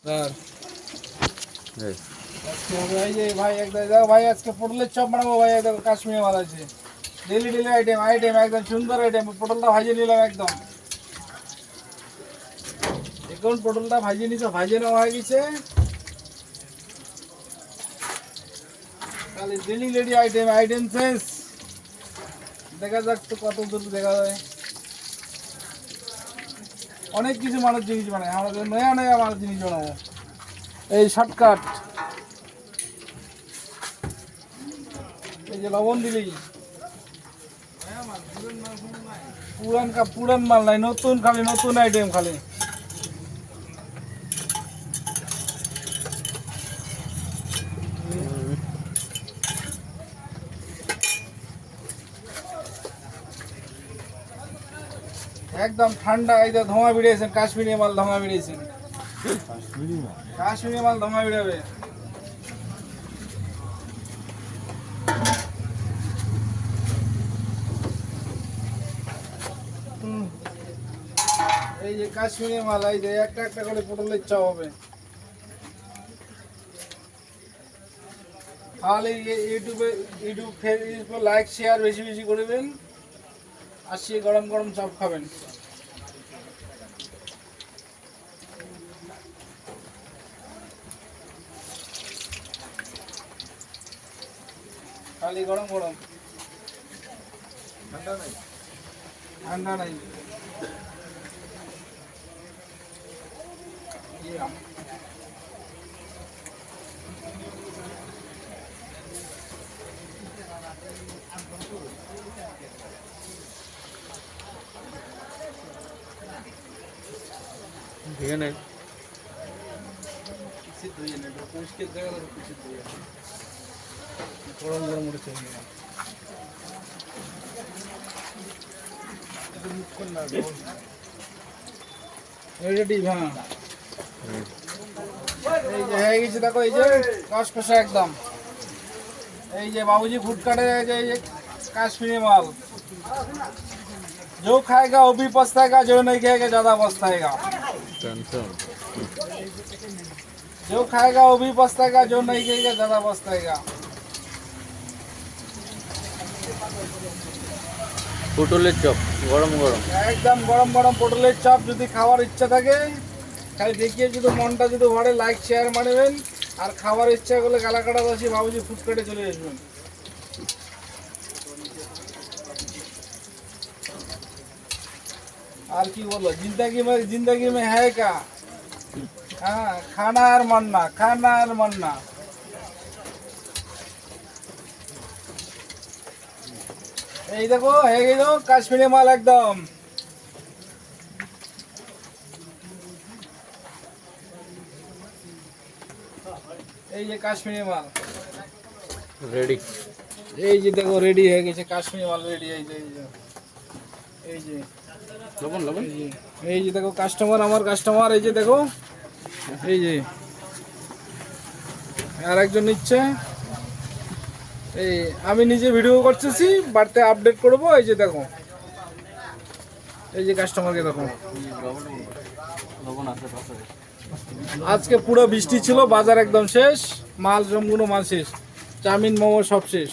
sir ভাই যে ভাই একদম দেখো ভাই আজকে পটলের চপ বানাবো ভাই একদম কাশ্মীরি মাল আছে ডেলি ডেলি আইটেম আইটেম একদম সুন্দর আইটেম পটলটা ভাজিয়ে নিলাম একদম এখন পটলটা ভাজিয়ে নিছো ভাজিয়ে নেওয়া হয়ে গেছে খালি ডেলি ডেলি আইটেম আইটেম শেষ দেখা যাক তো কত দূর দেখা যায় অনেক কিছু মানুষ জিনিস বানায় আমাদের নয়া নয়া মানুষ জিনিস বানাবো এই শর্টকাট এই যে লবণ দিলি পুরান মাল নাই নতুন খালি নতুন আইটেম খালি একদম ঠান্ডা এই যে ধোঁয়া বেরিয়েছেন কাশ্মীরি মাল ধোঁয়া বেরিয়েছেন কাশ্মীরি মাল ধোঁয়া বেরোবে এই যে কাশ্মীরি মাল এই যে একটা একটা করে পটলের চপ হবে তাহলে ইউটিউব ফেসবুক লাইক শেয়ার বেশি বেশি করবেন আসি গরম গরম চপ খাবেন খালি গরম গরম ঠান্ডা নাই ঠিক আছে গরম গরম উঠে চলে রেডি হ্যাঁ এই যে হয়ে গেছে দেখো এই যে কষকষা একদম এই যে বাবুজি ফুডকার্টে এই যে কাশ্মীরি মাল जो खाएगा वो भी पछताएगा जो नहीं खाएगा ज्यादा पछताएगा जो खाएगा वो भी पछताएगा जो नहीं खाएगा ज्यादा पछताएगा পটলের চপ গরম গরম একদম গরম গরম পটলের চপ যদি খাওয়ার ইচ্ছা থাকে খালি দেখিয়ে যদি মনটা যদি ভরে লাইক শেয়ার মারবেন আর খাওয়ার ইচ্ছা করলে গালাকাটা বসে বাবুজি ফুডকার্টে চলে আসবেন और की बोलो जिंदगी में है क्या हाँ खाना और मरना এই দেখো হয়ে গেল কাশ্মীরি মাল একদম এই যে কাশ্মীরি মাল রেডি এই যে দেখো রেডি হয়ে গেছে কাশ্মীরি মাল রেডি এই যে লবণ লবণ এই যে দেখো কাস্টমার আমার কাস্টমার এই যে দেখো এই যে আর একজন নিচ্ছে এই আমি নিজে ভিডিও করতেছি বাড়িতে আপডেট করব এই যে দেখো এই যে কাস্টমারকে দেখো আজকে পুরো বৃষ্টি ছিল বাজার একদম শেষ মাল জমগুলো মাল শেষ চাউমিন মোমো সব শেষ